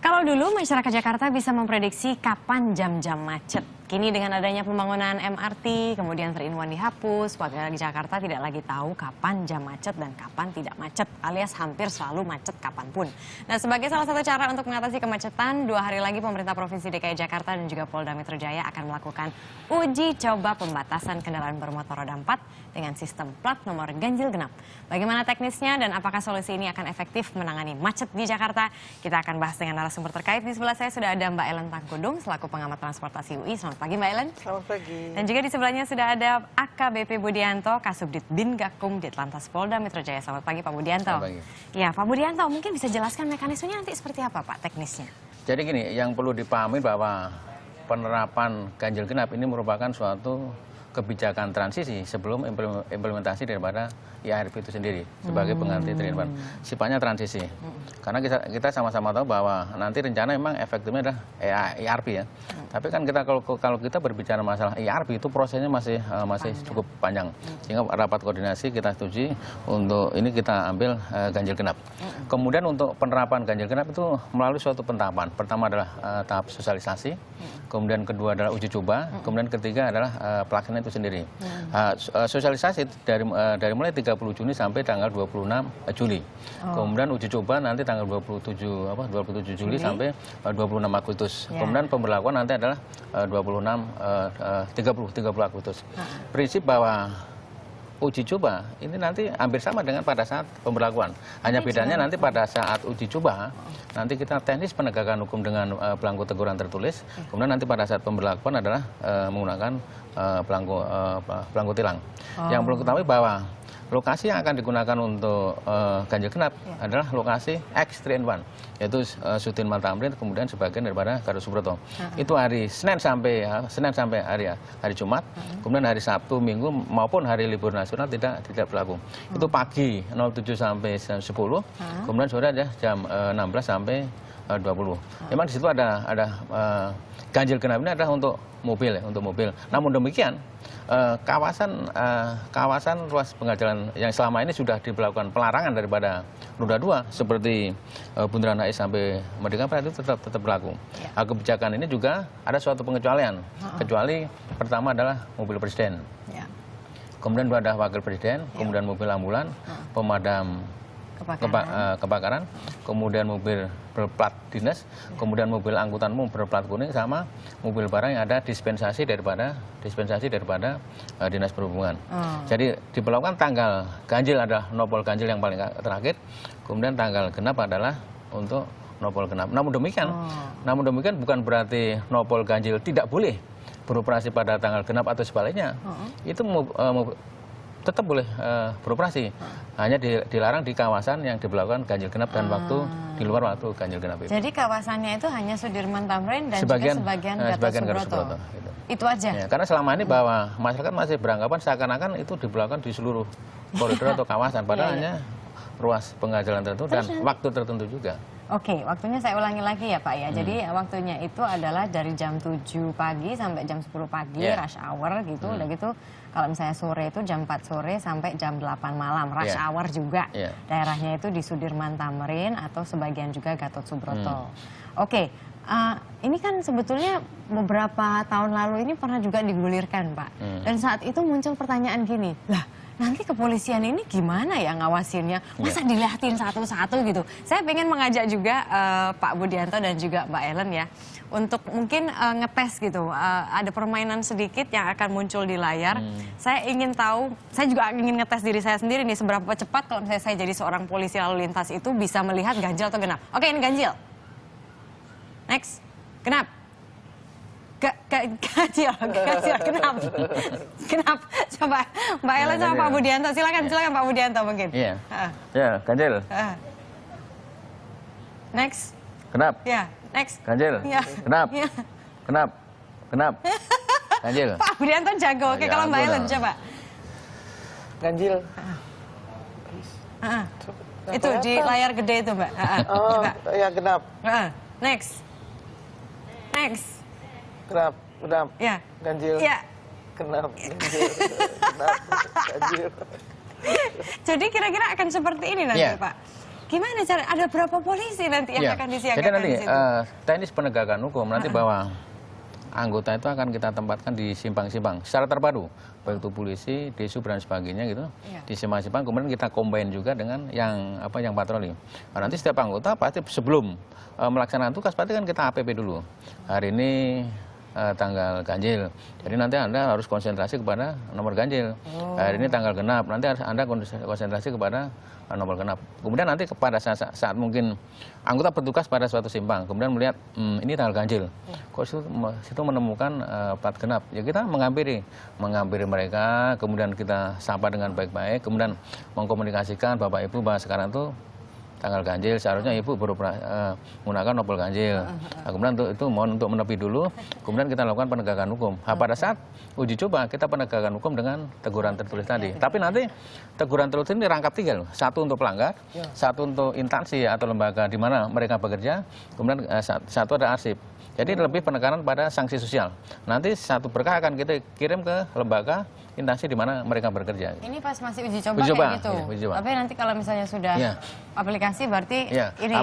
Kalau dulu masyarakat Jakarta bisa memprediksi kapan jam-jam macet. Kini dengan adanya pembangunan MRT, kemudian 3-in-1 dihapus, warga Jakarta tidak lagi tahu kapan jam macet dan kapan tidak macet, alias hampir selalu macet kapanpun. Nah, sebagai salah satu cara untuk mengatasi kemacetan, 2 hari lagi pemerintah Provinsi DKI Jakarta dan juga Polda Metro Jaya akan melakukan uji coba pembatasan kendaraan bermotor roda 4 dengan sistem plat nomor ganjil genap. Bagaimana teknisnya dan apakah solusi ini akan efektif menangani macet di Jakarta? Kita akan bahas dengan narasumber terkait. Di sebelah saya sudah ada Mbak Ellen Tangkudung selaku pengamat transportasi UI. Selamat pagi Mbak Ellen. Selamat pagi. Dan juga di sebelahnya sudah ada AKBP Budianto, Kasubdit Bingakum Ditlantas Polda Metro Jaya. Selamat pagi Pak Budianto. Selamat pagi. Ya Pak Budianto, mungkin bisa jelaskan mekanismenya nanti seperti apa Pak teknisnya? Jadi gini, yang perlu dipahami bahwa penerapan ganjil genap ini merupakan suatu kebijakan transisi sebelum implementasi daripada IRP itu sendiri sebagai pengganti 3-in-1. Sifatnya transisi. Karena kita sama-sama tahu bahwa nanti rencana memang efektifnya adalah IRP ya. Tapi kan kita kalau kita berbicara masalah IRP itu prosesnya masih cukup panjang. Sehingga rapat koordinasi kita setujui untuk ini kita ambil ganjil genap. Kemudian untuk penerapan ganjil genap itu melalui suatu pentahapan. Pertama adalah tahap sosialisasi, kemudian kedua adalah uji coba, kemudian ketiga adalah pelaksanaan itu sendiri. Sosialisasi dari mulai 30 Juni sampai tanggal 26 Juli. Kemudian uji coba nanti tanggal 27 Juli sampai 26 Agustus. Kemudian pemberlakuan nanti adalah 30 Agustus. Prinsip bahwa uji coba ini nanti hampir sama dengan pada saat pemberlakuan. Hanya bedanya nanti pada saat uji coba nanti kita teknis penegakan hukum dengan belangko teguran tertulis. Kemudian nanti pada saat pemberlakuan adalah menggunakan belangko tilang. Yang perlu ketahui bahwa lokasi yang akan digunakan untuk ganjil genap adalah lokasi X3-in-1, yaitu Sudirman Tamrin, kemudian sebagian daripada Gatot Subroto. Itu hari Senin sampai hari Jumat, kemudian hari Sabtu, Minggu maupun hari libur nasional tidak berlaku. Itu pagi 07 sampai 10, kemudian sore ada jam 16 sampai 20. Memang di situ ada ganjil genap ini adalah untuk mobil. Namun demikian kawasan ruas pengajalan yang selama ini sudah diberlakukan pelarangan daripada roda 2 seperti Bundaran HI sampai Merdeka Barat itu tetap berlaku. Kebijakan ini juga ada suatu pengecualian. Kecuali pertama adalah mobil presiden. Kemudian ada wakil presiden, kemudian mobil ambulan, pemadam kebakaran, kemudian mobil berplat dinas, kemudian mobil angkutan umum berplat kuning, sama mobil barang yang ada dispensasi daripada dinas perhubungan. Jadi diberlakukan tanggal ganjil adalah nopol ganjil yang paling terakhir, kemudian tanggal genap adalah untuk nopol genap. Namun demikian bukan berarti nopol ganjil tidak boleh beroperasi pada tanggal genap atau sebaliknya. Itu tetap boleh beroperasi, hanya dilarang di kawasan yang diberlakukan ganjil genap dan waktu di luar waktu ganjil genap itu. Jadi kawasannya itu hanya Sudirman Tamrin dan juga sebagian Gatot Subroto. Itu aja. Ya, karena selama ini bahwa masyarakat masih beranggapan seakan-akan itu diberlakukan di seluruh koridor atau kawasan, padahal hanya ruas pengajalan tertentu dan waktu tertentu juga. Oke, waktunya saya ulangi lagi ya Pak ya. Jadi waktunya itu adalah dari jam 7 pagi sampai jam 10 pagi, rush hour gitu. Udah gitu kalau misalnya sore itu jam 4 sore sampai jam 8 malam, rush hour juga. Daerahnya itu di Sudirman Tamrin atau sebagian juga Gatot Subroto. Oke, ini kan sebetulnya beberapa tahun lalu ini pernah juga digulirkan Pak. Dan saat itu muncul pertanyaan gini, lah nanti kepolisian ini gimana ya ngawasinnya? Masa dilihatin satu-satu gitu? Saya pengen mengajak juga Pak Budianto dan juga Mbak Ellen ya, untuk mungkin ngetes gitu. Ada permainan sedikit yang akan muncul di layar. Saya ingin tahu, saya juga ingin ngetes diri saya sendiri nih, seberapa cepat kalau misalnya saya jadi seorang polisi lalu lintas itu bisa melihat ganjil atau genap. Oke, ini ganjil. Next, genap. Ganjil, kenapa? Coba Mbak Ellen sama Pak Budianto, silakan Pak Budianto mungkin. Iya, ganjil. Next. Genap. Ya, next. Ganjil. Genap. Genap. Ganjil. Pak Budianto jago. Oke, kalau Mbak Ellen coba. Ganjil. Itu di layar gede itu Mbak. Ya genap. Next. Genap. Ya. Ganjil. Ya. Genap. Ganjil. Genap. Ganjil. Jadi kira-kira akan seperti ini nanti Pak. Gimana cara? Ada berapa polisi nanti yang Ya, akan jadi disiagakan nanti di situ? teknis penegakan hukum nanti bahwa anggota itu akan kita tempatkan di simpang-simpang secara terpadu, baik itu polisi, desub dan sebagainya gitu, Iya. di simpang-simpang. Kemudian kita combine juga dengan yang patroli. Nah, nanti setiap anggota pasti sebelum melaksanakan tugas pasti kan kita APP dulu. Hari ini tanggal ganjil, jadi nanti Anda harus konsentrasi kepada nomor ganjil. Hari ini tanggal genap, nanti harus Anda konsentrasi kepada nomor genap. Kemudian nanti kepada saat mungkin anggota bertugas pada suatu simpang, kemudian melihat ini tanggal ganjil, kok situ menemukan plat genap, ya kita menghampiri mereka, kemudian kita sapa dengan baik-baik, kemudian mengkomunikasikan Bapak Ibu bahwa sekarang tuh tanggal ganjil, seharusnya Ibu menggunakan nopol ganjil. Nah, kemudian itu mohon untuk menepi dulu, kemudian kita lakukan penegakan hukum. Nah, pada saat uji coba, kita penegakan hukum dengan teguran tertulis tadi. Tapi nanti teguran tertulis ini rangkap 3 loh. Satu untuk pelanggar, satu untuk instansi atau lembaga di mana mereka bekerja, kemudian satu ada arsip. Jadi lebih penekanan pada sanksi sosial. Nanti satu berkah akan kita kirim ke lembaga instansi di mana mereka bekerja. Ini pas masih uji coba, Uji coba, kayak gitu. iya, uji coba. Tapi nanti kalau misalnya sudah aplikasi berarti Ya, ini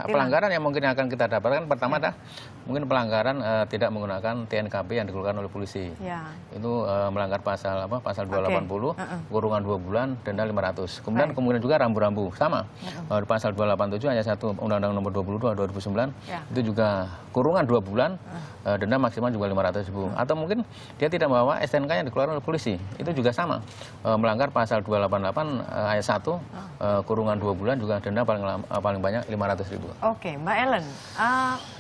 pelanggaran yang mungkin akan kita dapatkan pertama adalah mungkin pelanggaran tidak menggunakan TNKB yang dikeluarkan oleh polisi. Ya. Itu melanggar pasal 280, kurungan 2 bulan, denda 500. Kemudian juga rambu-rambu sama. Di pasal 287 ayat 1 Undang-Undang Nomor 22 2009 itu juga kurungan 2 bulan, denda maksimal juga 500.000. Atau mungkin dia tidak membawa STNK yang dikeluarkan oleh polisi. Itu juga sama. Melanggar pasal 288 ayat 1 kurungan 2 bulan juga denda paling banyak 500.000. Oke, Mbak Ellen,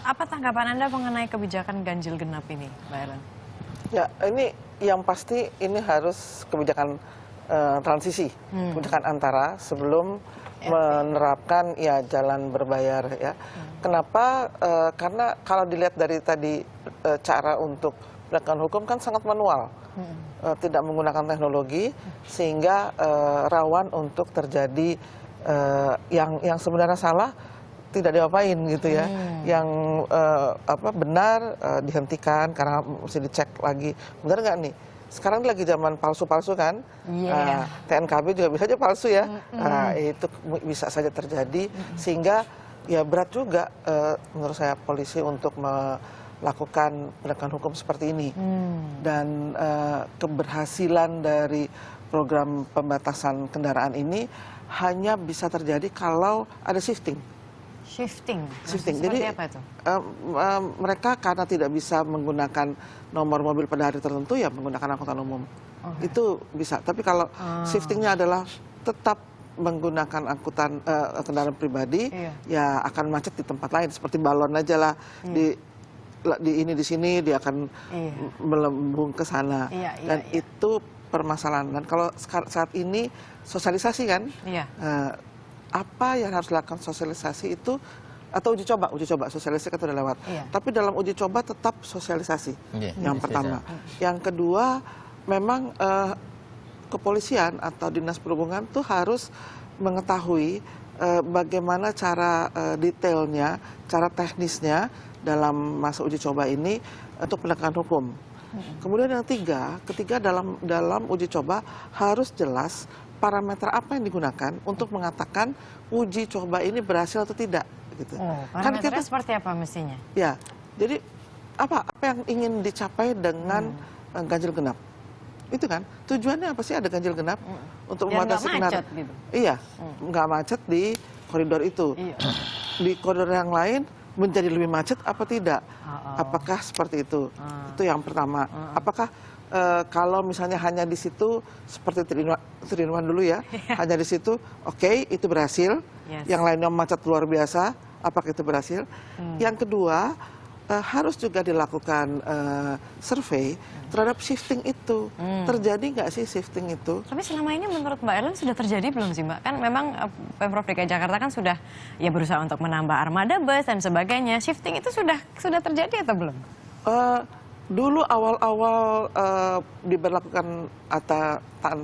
apa tanggapan Anda mengenai kebijakan ganjil genap ini, Mbak Ellen? Ya, ini yang pasti ini harus kebijakan transisi, kebijakan antara sebelum menerapkan ya jalan berbayar ya. Kenapa? Karena kalau dilihat dari tadi cara untuk penegakan hukum kan sangat manual, tidak menggunakan teknologi sehingga rawan untuk terjadi yang sebenarnya salah tidak diapain gitu ya, yang benar dihentikan karena mesti dicek lagi benar nggak nih. Sekarang lagi zaman palsu-palsu kan, TNKB juga bisa aja palsu ya, itu bisa saja terjadi sehingga ya berat juga menurut saya polisi untuk melakukan penegakan hukum seperti ini. Dan keberhasilan dari program pembatasan kendaraan ini hanya bisa terjadi kalau ada shifting. Shifting. Jadi apa itu? mereka karena tidak bisa menggunakan nomor mobil pada hari tertentu ya menggunakan angkutan umum. Itu bisa. Tapi kalau shiftingnya adalah tetap menggunakan angkutan kendaraan pribadi, ya akan macet di tempat lain seperti balon aja lah di sini dia akan melembung ke sana. Dan itu permasalahan. Dan kalau saat ini sosialisasi kan, apa yang harus dilakukan sosialisasi itu atau uji coba sosialisasi kan sudah lewat. Tapi dalam uji coba tetap sosialisasi. Yang pertama. Yang kedua, memang kepolisian atau dinas perhubungan tuh harus mengetahui bagaimana cara detailnya, cara teknisnya dalam masa uji coba ini untuk penegakan hukum. Kemudian yang ketiga dalam uji coba harus jelas parameter apa yang digunakan untuk mengatakan uji coba ini berhasil atau tidak gitu. Parameternya seperti apa mestinya? Ya, jadi apa yang ingin dicapai dengan ganjil genap? Itu kan tujuannya apa sih ada ganjil genap? Untuk membatasi kendaraan. Gitu. Iya, nggak macet di koridor itu. Di koridor yang lain menjadi lebih macet apa tidak? Apakah seperti itu? Itu yang pertama. Apakah kalau misalnya hanya di situ seperti Trinwan dulu ya, hanya di situ, oke, itu berhasil. Yang lainnya macet luar biasa, apakah itu berhasil? Yang kedua, harus juga dilakukan survei terhadap shifting itu. Terjadi nggak sih shifting itu? Tapi selama ini menurut Mbak Ellen sudah terjadi belum sih Mbak? Kan memang Pemprov DKI Jakarta kan sudah ya berusaha untuk menambah armada bus dan sebagainya. Shifting itu sudah terjadi atau belum? Dulu awal-awal diberlakukan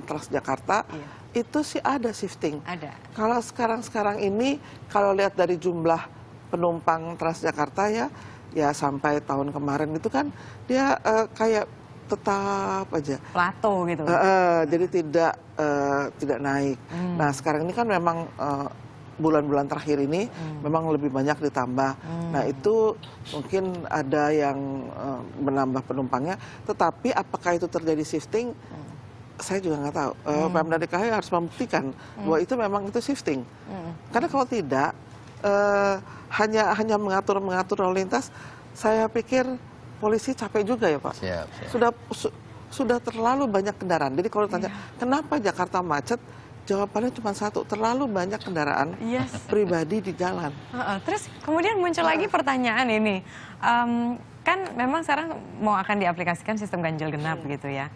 Transjakarta, itu sih ada shifting. Ada. Kalau sekarang ini, kalau lihat dari jumlah penumpang Transjakarta ya sampai tahun kemarin itu kan dia kayak tetap aja. Plato gitu. Jadi tidak naik. Nah sekarang ini kan memang bulan-bulan terakhir ini memang lebih banyak ditambah. Nah itu mungkin ada yang menambah penumpangnya, tetapi apakah itu terjadi shifting? Saya juga nggak tahu. Pemda DKI harus membuktikan bahwa itu memang itu shifting. Karena kalau tidak, hanya mengatur lalu lintas, saya pikir polisi capek juga ya Pak. Siap. Sudah terlalu banyak kendaraan. Jadi kalau ditanya kenapa Jakarta macet, jawabannya cuma satu, terlalu banyak kendaraan pribadi di jalan. Terus kemudian muncul lagi pertanyaan ini, kan memang sekarang mau akan diaplikasikan sistem ganjil genap gitu ya.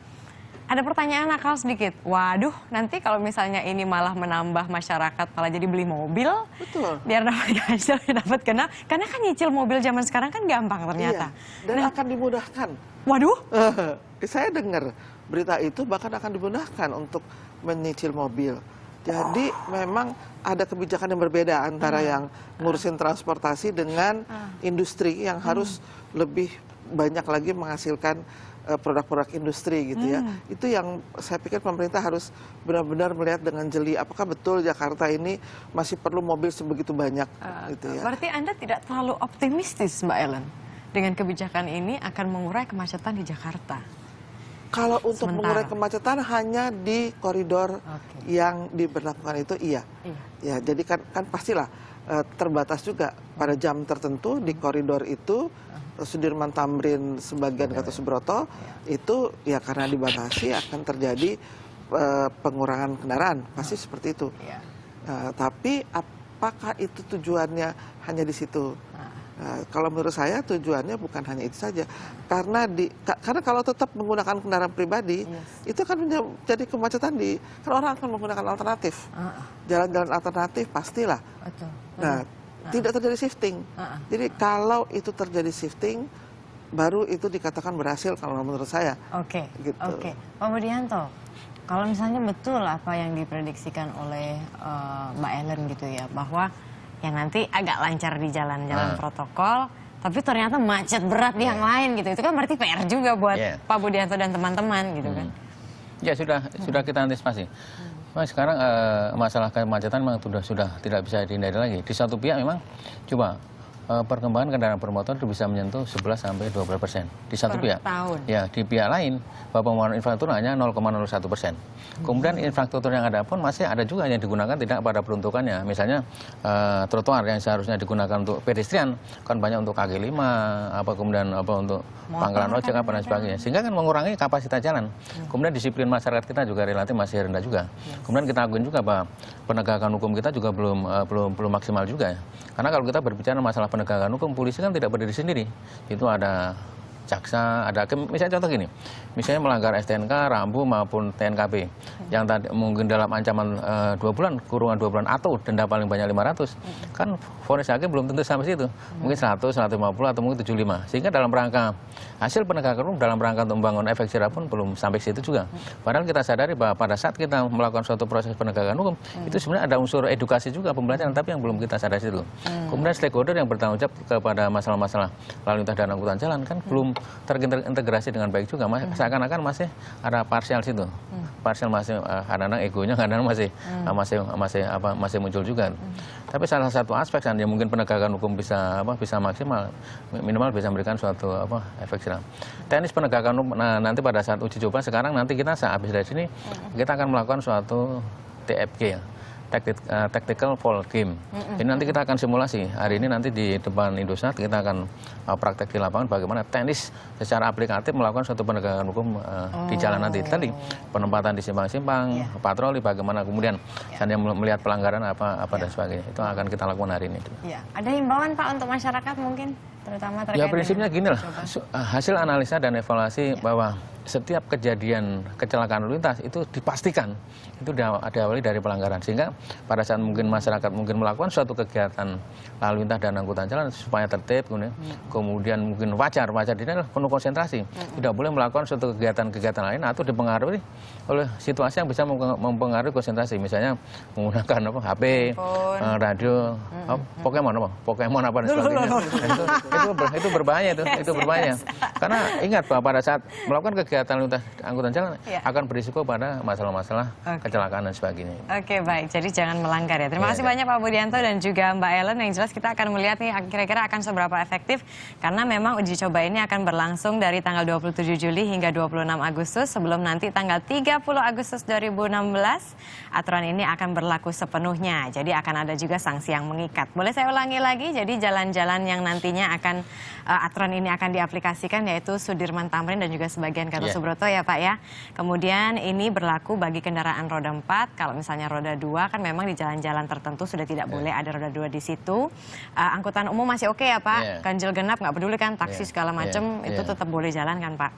Ada pertanyaan nakal sedikit, waduh nanti kalau misalnya ini malah menambah masyarakat malah jadi beli mobil, Betul. biar dapat ganjil, dapat genap, karena kan nyicil mobil zaman sekarang kan gampang ternyata. Iya, dan akan dimudahkan. Waduh, Saya dengar berita itu bahkan akan dimudahkan untuk menyicil mobil. Jadi memang ada kebijakan yang berbeda antara yang ngurusin transportasi dengan industri yang harus lebih banyak lagi menghasilkan produk-produk industri gitu ya. Itu yang saya pikir pemerintah harus benar-benar melihat dengan jeli apakah betul Jakarta ini masih perlu mobil sebegitu banyak gitu ya. berarti Anda tidak terlalu optimistis Mbak Ellen dengan kebijakan ini akan mengurai kemacetan di Jakarta. Kalau untuk Sementara. mengurai kemacetan hanya di koridor yang diberlakukan itu iya. Ya, jadi kan pastilah terbatas juga pada jam tertentu di koridor itu Sudirman Tamrin sebagian Gatot Subroto itu ya karena dibatasi akan terjadi pengurangan kendaraan, pasti seperti itu. Tapi apakah itu tujuannya hanya di situ? Kalau menurut saya tujuannya bukan hanya itu saja, karena kalau tetap menggunakan kendaraan pribadi itu akan menjadi kemacetan kan orang akan menggunakan alternatif, jalan-jalan alternatif pastilah. Nah, tidak terjadi shifting. Jadi kalau itu terjadi shifting, baru itu dikatakan berhasil kalau menurut saya. Oke. Gitu. Pak Budianto, kalau misalnya betul apa yang diprediksikan oleh Mbak Ellen gitu ya, bahwa yang nanti agak lancar di jalan-jalan protokol, tapi ternyata macet berat di yang lain gitu. Itu kan berarti PR juga buat Pak Budianto dan teman-teman gitu kan. Ya sudah kita antisipasi. Nah, sekarang masalah kemacetan memang sudah tidak bisa dihindari lagi. Di satu pihak memang coba perkembangan kendaraan bermotor itu bisa menyentuh 11-12% di satu pihak. Tahun. Ya, di pihak lain pembangunan infrastruktur hanya 0,01%. Kemudian infrastruktur yang ada pun masih ada juga yang digunakan tidak pada peruntukannya. Misalnya trotoar yang seharusnya digunakan untuk pedestrian kan banyak untuk kaki lima, kemudian untuk pangkalan ojek dan sebagainya. Sehingga kan mengurangi kapasitas jalan. Kemudian disiplin masyarakat kita juga relatif masih rendah juga. Kemudian kita akuin juga bahwa penegakan hukum kita juga belum maksimal juga ya. Karena kalau kita berbicara masalah penegakan hukum, polisi kan tidak berdiri sendiri. Itu ada jaksa, ada misalnya contoh gini, misalnya melanggar STNK, Rambu maupun TNKP, yang tadi mungkin dalam ancaman 2 bulan, kurungan 2 bulan atau denda paling banyak 500, kan vonis hakim belum tentu sampai situ, mungkin 100, 150 atau mungkin 75, sehingga dalam rangka hasil penegakan hukum dalam rangka untuk membangun efek jerah pun belum sampai situ juga. Padahal kita sadari bahwa pada saat kita melakukan suatu proses penegakan hukum, itu sebenarnya ada unsur edukasi juga pembelajaran, tapi yang belum kita sadari situ. Kemudian stakeholder yang bertanggung jawab kepada masalah-masalah lalu lintas dan angkutan jalan kan belum terintegrasi dengan baik juga, seakan-akan masih ada parsial situ, parsial masih kadang-kadang egonya kadang-kadang masih muncul juga. Tapi salah satu aspek yang mungkin penegakan hukum bisa maksimal, minimal bisa memberikan suatu efek jerah. Teknis penegakan hukum nanti pada saat uji coba sekarang nanti kita habis dari sini kita akan melakukan suatu TFG ya. Tactical Fall Game. Ini nanti kita akan simulasi. Hari ini nanti di depan Indosat kita akan praktek di lapangan bagaimana teknis secara aplikatif melakukan suatu penegakan hukum di jalan nanti. Tadi penempatan di simpang-simpang, patroli, bagaimana kemudian saya melihat pelanggaran apa dan sebagainya. Itu akan kita lakukan hari ini. Ya. Ada himbauan Pak untuk masyarakat mungkin, terutama terkait ya prinsipnya gini lah, hasil analisa dan evaluasi bahwa setiap kejadian kecelakaan lalu lintas itu dipastikan itu diawali dari pelanggaran, sehingga pada saat mungkin masyarakat mungkin melakukan suatu kegiatan lalu lintas dan angkutan jalan supaya tertib, kemudian mungkin wajar di dalam penuh konsentrasi, tidak boleh melakukan suatu kegiatan lain atau dipengaruhi oleh situasi yang bisa mempengaruhi konsentrasi, misalnya menggunakan HP, radio, Pokemon apa dan sebagainya. Itu berbahaya itu berbahaya karena ingat bahwa pada saat melakukan kegiatan kegiatan lintas angkutan jalan Iya. akan berisiko pada masalah-masalah kecelakaan dan sebagainya. Oke, baik. Jadi jangan melanggar ya. Terima Iya, kasih iya. banyak Pak Budianto dan juga Mbak Ellen. Yang jelas kita akan melihat nih kira-kira akan seberapa efektif karena memang uji coba ini akan berlangsung dari tanggal 27 Juli hingga 26 Agustus sebelum nanti tanggal 30 Agustus 2016 aturan ini akan berlaku sepenuhnya. Jadi akan ada juga sanksi yang mengikat. Boleh saya ulangi lagi? Jadi jalan-jalan yang nantinya akan aturan ini akan diaplikasikan yaitu Sudirman Tamrin dan juga sebagian Gatot Subroto ya Pak ya. Kemudian ini berlaku bagi kendaraan roda 4. Kalau misalnya roda 2 kan memang di jalan-jalan tertentu sudah tidak boleh ada roda 2 di situ. Angkutan umum masih oke ya Pak. Ganjil genap nggak peduli kan, taksi segala macam itu tetap boleh jalan kan Pak.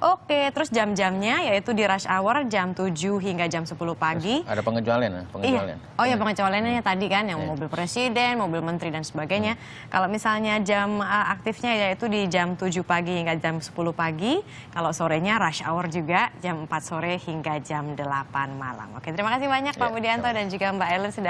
Oke, terus jam-jamnya yaitu di rush hour jam 7 hingga jam 10 pagi. Ada pengecualian ya? Pengecualian. Iya. Oh ya, pengecualiannya tadi kan yang mobil presiden, mobil menteri dan sebagainya. Kalau misalnya jam aktifnya yaitu di jam 7 pagi hingga jam 10 pagi. Kalau sorenya rush hour juga jam 4 sore hingga jam 8 malam. Oke, terima kasih banyak Pak Budianto dan juga Mbak Ellen sudah